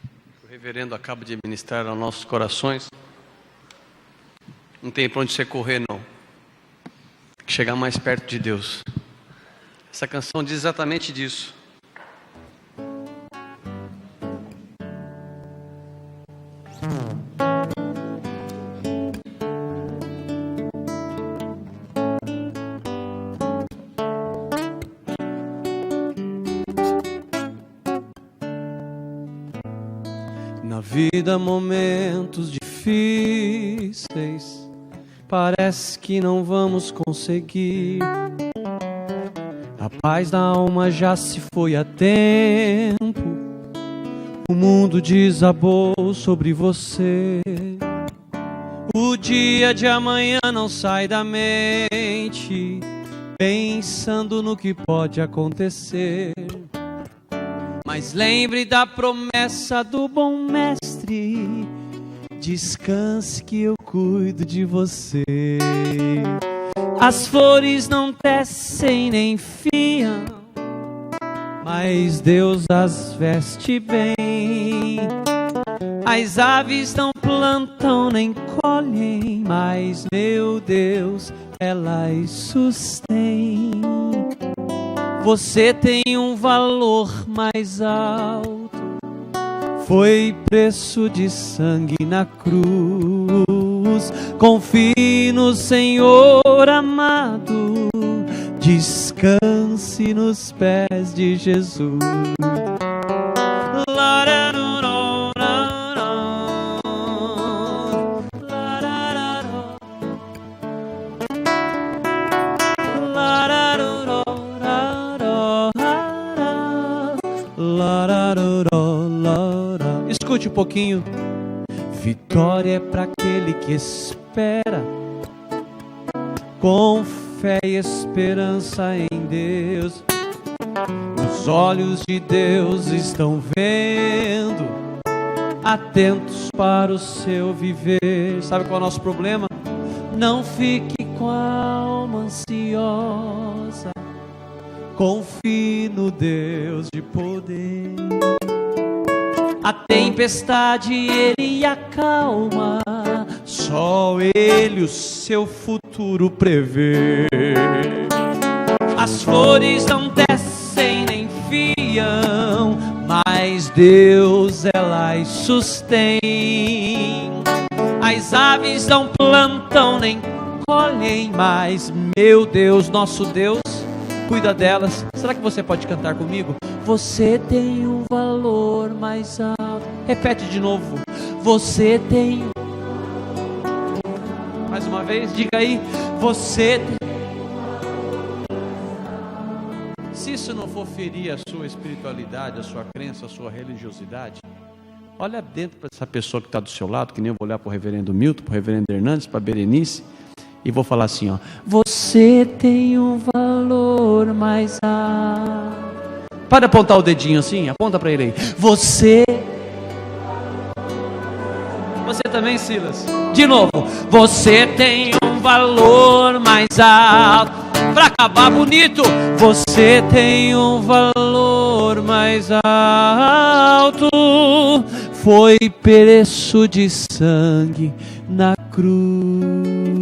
que o reverendo acaba de ministrar aos nossos corações, não tem para onde você correr não, tem que chegar mais perto de Deus. Essa canção diz exatamente disso. Na vida momentos difíceis, parece que não vamos conseguir. A paz da alma já se foi há tempo, o mundo desabou sobre você. O dia de amanhã não sai da mente, pensando no que pode acontecer. Mas lembre da promessa do bom mestre, descanse que eu cuido de você. As flores não tecem nem fiam, mas Deus as veste bem. As aves não plantam nem colhem, mas meu Deus elas sustém. Você tem um valor mais alto, foi preço de sangue na cruz. Confie no Senhor amado, descanse nos pés de Jesus. Escute um pouquinho. Vitória é para aquele que espera, com fé e esperança em Deus. Os olhos de Deus estão vendo, atentos para o seu viver. Sabe qual é o nosso problema? Não fique com a alma ansiosa, confie no Deus de poder. A tempestade Ele acalma, só Ele o seu futuro prevê. As flores não descem nem fiam, mas Deus elas sustém. As aves não plantam nem colhem, mas meu Deus, nosso Deus, cuida delas. Será que você pode cantar comigo? Você tem um valor mais alto. Repete de novo. Você tem. Mais uma vez, diga aí. Você tem. Se isso não for ferir a sua espiritualidade, a sua crença, a sua religiosidade, olha dentro para essa pessoa que está do seu lado, que nem eu vou olhar para o reverendo Milton, para o reverendo Hernandes, para a Berenice, e vou falar assim, ó. Você tem um valor mais alto. Para apontar o dedinho assim, aponta para ele aí. Você também, Silas. De novo. Você tem um valor mais alto. Para acabar bonito. Você tem um valor mais alto. Foi preço de sangue na cruz.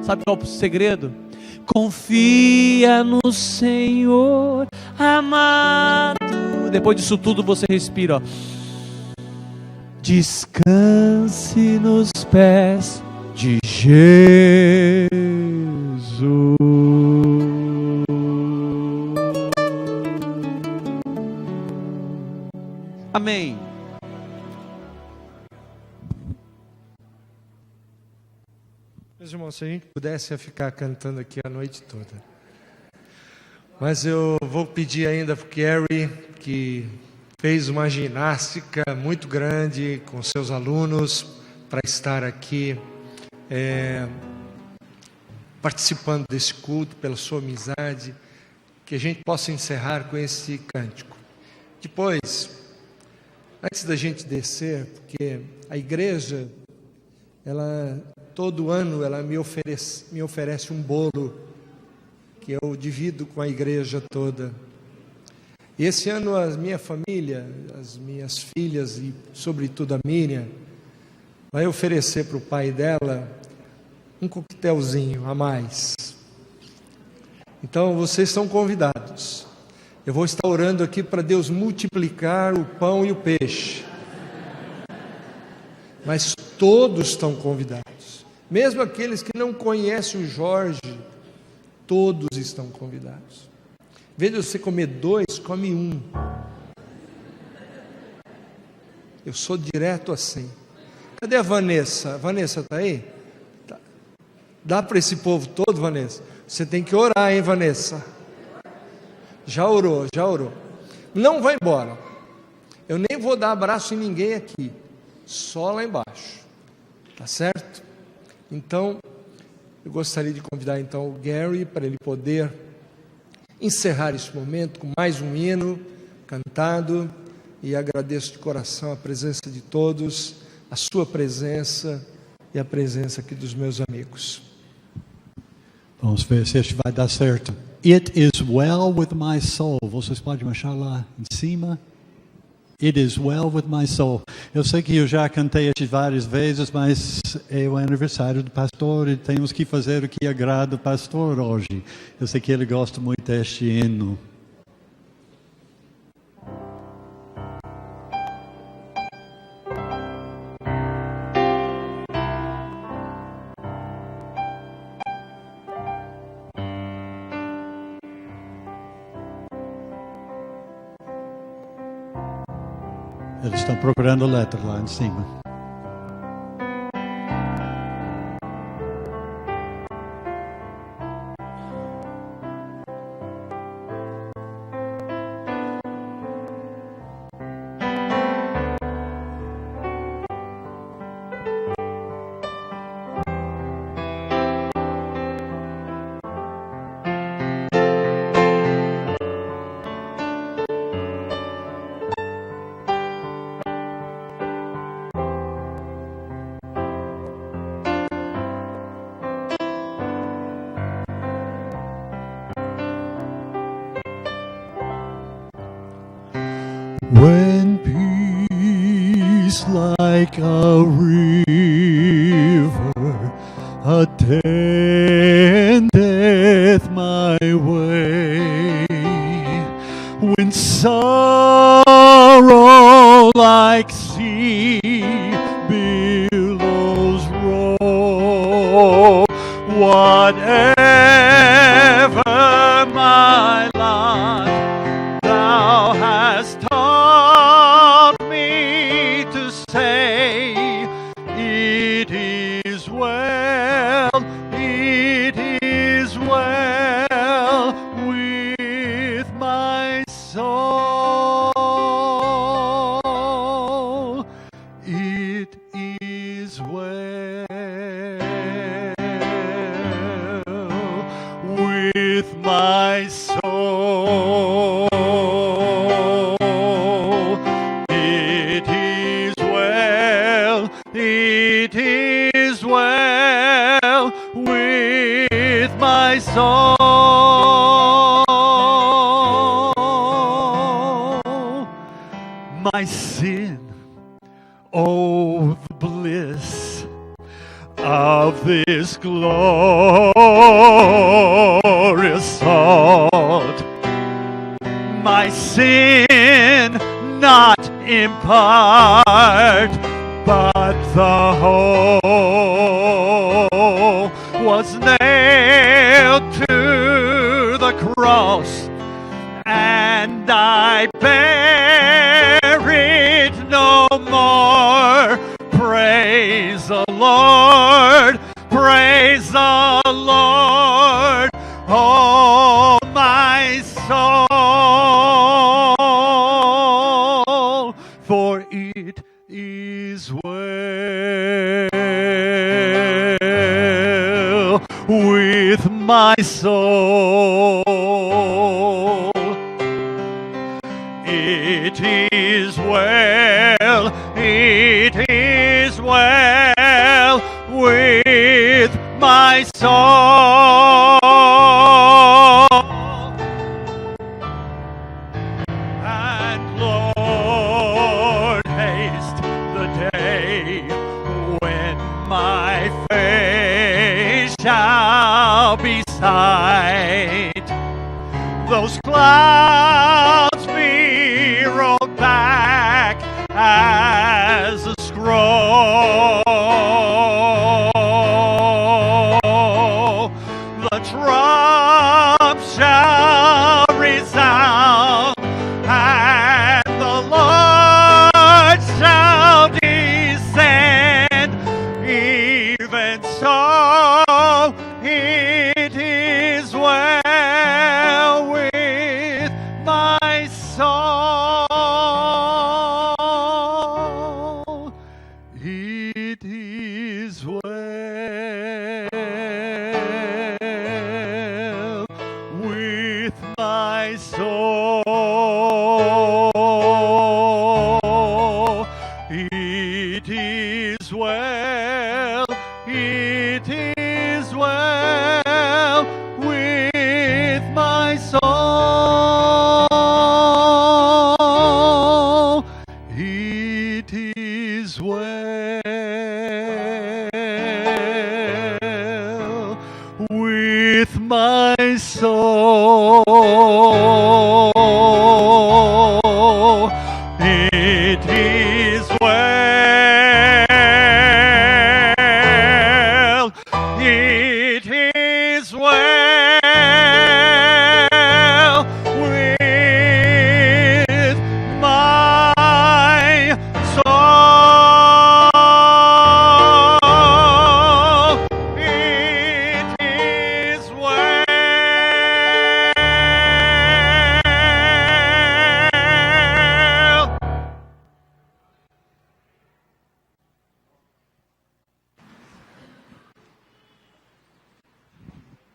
Sabe qual é o segredo? Confia no Senhor amado. Depois disso tudo você respira, ó. Descanse nos pés de Jesus. Amém. Meus irmãos, se a gente pudesse ficar cantando aqui a noite toda. Mas eu vou pedir ainda para o Gary, que fez uma ginástica muito grande com seus alunos, para estar aqui participando desse culto, pela sua amizade, que a gente possa encerrar com esse cântico. Depois, antes da gente descer, porque a igreja, ela todo ano ela me oferece um bolo que eu divido com a igreja toda. E esse ano a minha família, as minhas filhas e sobretudo a Miriam, vai oferecer para o pai dela um coquetelzinho a mais. Então vocês estão convidados. Eu vou estar orando aqui para Deus multiplicar o pão e o peixe. Mas todos estão convidados. Mesmo aqueles que não conhecem o Jorge, todos estão convidados. Em vez de você comer 2, come 1. Eu sou direto assim. Cadê a Vanessa? A Vanessa está aí? Tá. Dá para esse povo todo, Vanessa? Você tem que orar, hein, Vanessa? Já orou, já orou. Não vai embora. Eu nem vou dar abraço em ninguém aqui. Só lá embaixo. Tá certo? Então, eu gostaria de convidar então o Gary para ele poder encerrar esse momento com mais um hino cantado, e agradeço de coração a presença de todos, a sua presença e a presença aqui dos meus amigos. Vamos ver se isso vai dar certo. It is well with my soul. Vocês podem achar lá em cima? It is well with my soul. Eu sei que eu já cantei isso várias vezes, mas é o aniversário do pastor e temos que fazer o que agrada o pastor hoje. Eu sei que ele gosta muito deste hino. Eles estão procurando a letra lá em cima. When peace like a river attendeth my way, when sorrow like sea billows roll, whatever my lot, thou hast taught me to say, it is well with my soul. It is well with my soul. It is well with my soul. My sin, oh, the bliss of this glorious thought. My sin, not in part, but the whole, was nailed to the cross, and I bear it no more. Praise the Lord, praise the Lord, oh my soul, for it is well with my soul. It is well with my soul. And Lord, haste the day when my face shall be sight. Those clouds be rolled back as a scroll. The trump shall resound, and the Lord shall descend. Even so, it is well with my soul. It is well with my soul. It is well.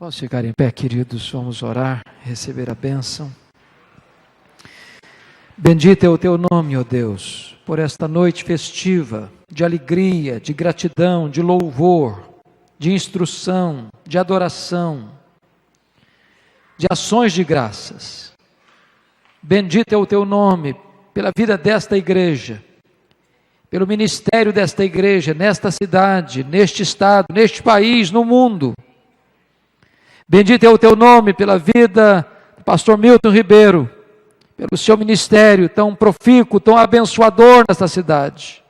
Vamos ficar em pé, queridos, vamos orar, receber a bênção. Bendito é o teu nome, ó Deus, por esta noite festiva, de alegria, de gratidão, de louvor, de instrução, de adoração, de ações de graças. Bendito é o teu nome pela vida desta igreja, pelo ministério desta igreja, nesta cidade, neste estado, neste país, no mundo. Bendito é o teu nome pela vida do pastor Milton Ribeiro, pelo seu ministério tão profícuo, tão abençoador nesta cidade.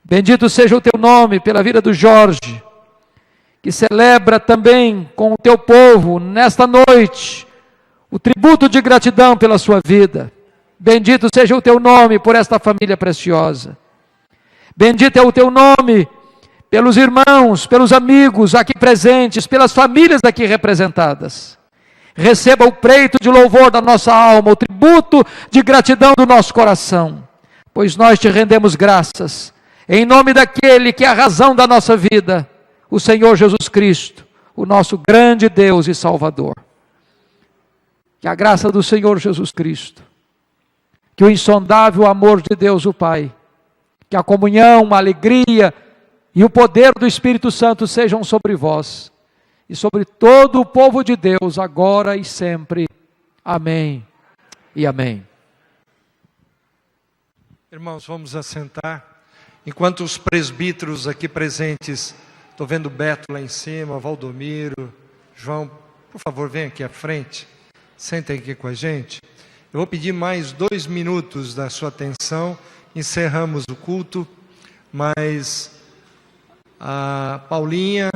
Bendito seja o teu nome pela vida do Jorge, que celebra também com o teu povo nesta noite o tributo de gratidão pela sua vida. Bendito seja o teu nome por esta família preciosa. Bendito é o teu nome pelos irmãos, pelos amigos aqui presentes, pelas famílias aqui representadas. Receba o preito de louvor da nossa alma, o tributo de gratidão do nosso coração, pois nós te rendemos graças, em nome daquele que é a razão da nossa vida, o Senhor Jesus Cristo, o nosso grande Deus e Salvador. Que a graça do Senhor Jesus Cristo, que o insondável amor de Deus o Pai, que a comunhão, a alegria e o poder do Espírito Santo sejam sobre vós e sobre todo o povo de Deus, agora e sempre. Amém e amém. Irmãos, vamos assentar. Enquanto os presbíteros aqui presentes, estou vendo Beto lá em cima, Valdomiro, João, por favor, venham aqui à frente, sentem aqui com a gente. Eu vou pedir mais 2 minutos da sua atenção, encerramos o culto, mas a Paulinha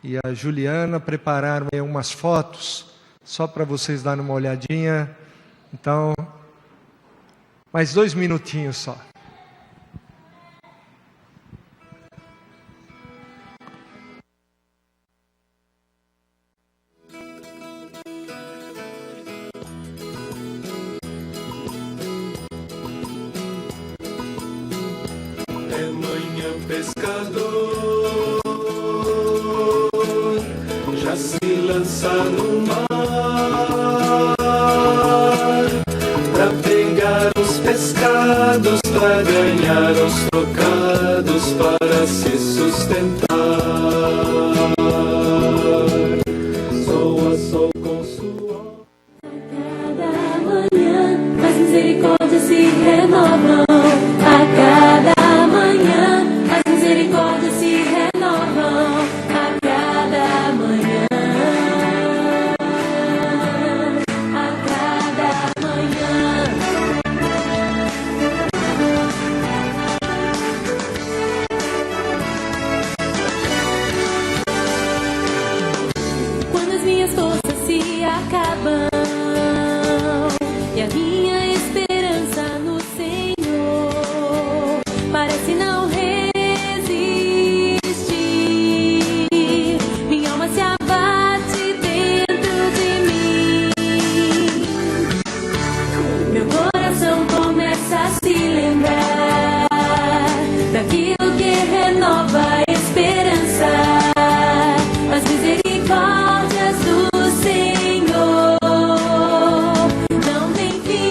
e a Juliana prepararam aí umas fotos, só para vocês darem uma olhadinha. Então, mais 2 minutinhos só. É manhã, pescador, já se lança no mar pra pegar os pescados, pra ganhar os trocados, para se sustentar. Sol a sol com suor. Cada manhã as misericórdias se renovam. A cada manhã as misericórdias se renovam. A cada manhã, a cada manhã. Quando as minhas forças se acabam e a minha esperança no Senhor parece não resistir, minha alma se abate dentro de mim, meu coração começa a se lembrar daquilo que renova a esperança, as misericórdias do Senhor não tem fim.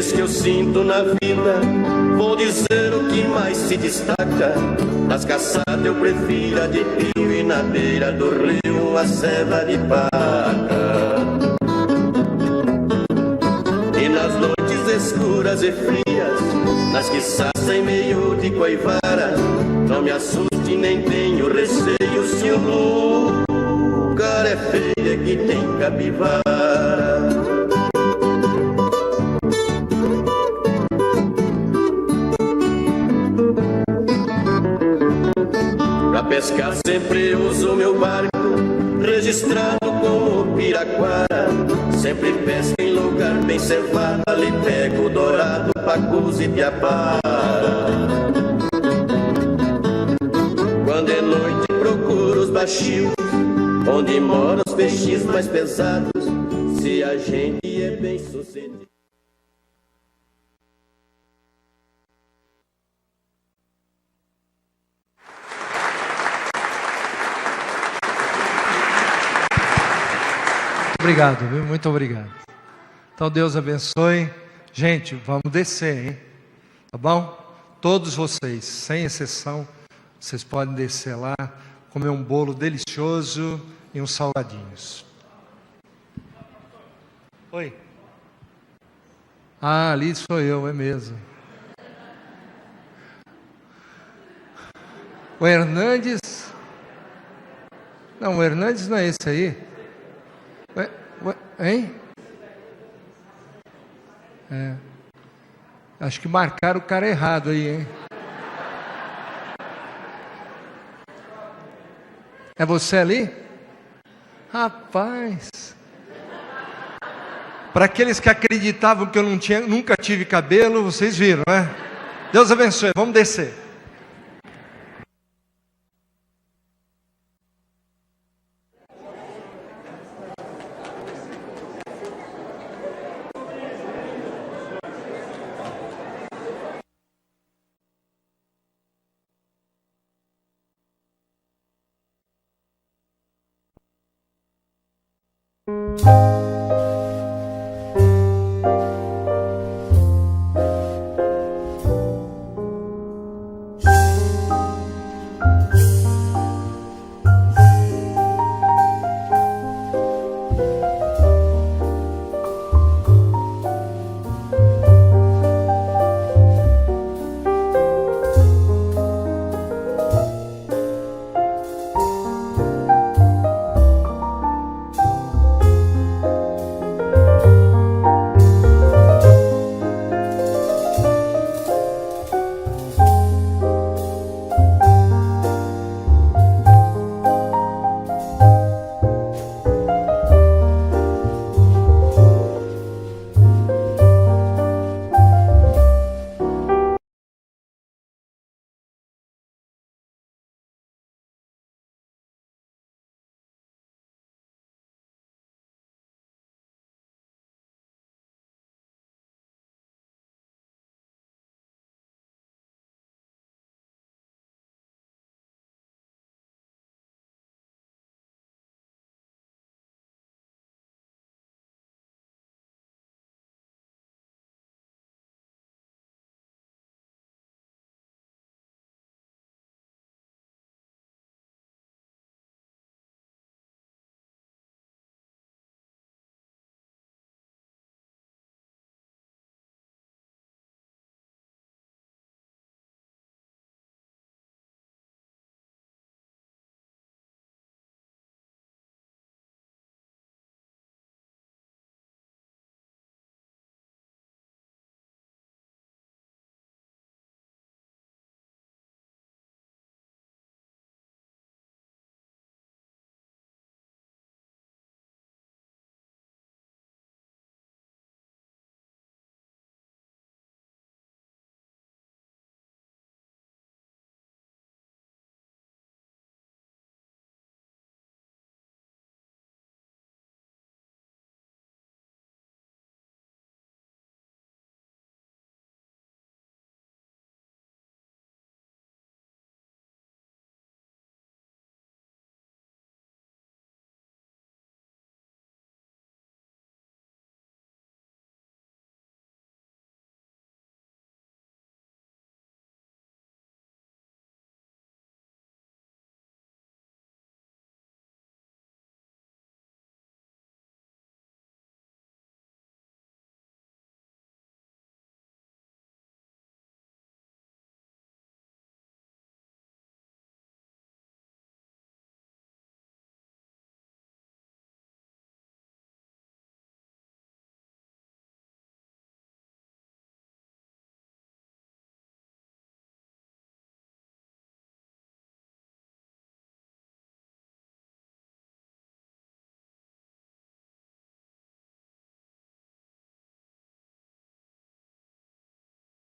prazeres que eu sinto na vida, vou dizer o que mais se destaca. Das caçadas eu prefiro a de pio e na beira do rio uma ceva de paca. E nas noites escuras e frias, nas que sacem meio de coivara, não me assuste nem tenho receio se o lugar é feio que tem capivara. Pra pescar sempre uso meu barco, registrado como Piraquara. Sempre pesco em lugar bem cevado, ali pego dourado, pacus e piapara. Quando é noite procuro os baixinhos, onde moram os peixes mais pesados, se a gente é bem sucedido. Obrigado, viu? Muito obrigado. Então Deus abençoe. Gente, vamos descer, hein? Tá bom? Todos vocês, sem exceção, vocês podem descer lá, comer um bolo delicioso e uns salgadinhos. Oi? Ah, ali sou eu, é mesmo. O Hernandes? Não, o Hernandes não é esse aí. Hein? É. Acho que marcaram o cara errado aí, hein? É você ali? Rapaz. Para aqueles que acreditavam que eu nunca tive cabelo, vocês viram, né? Deus abençoe. Vamos descer.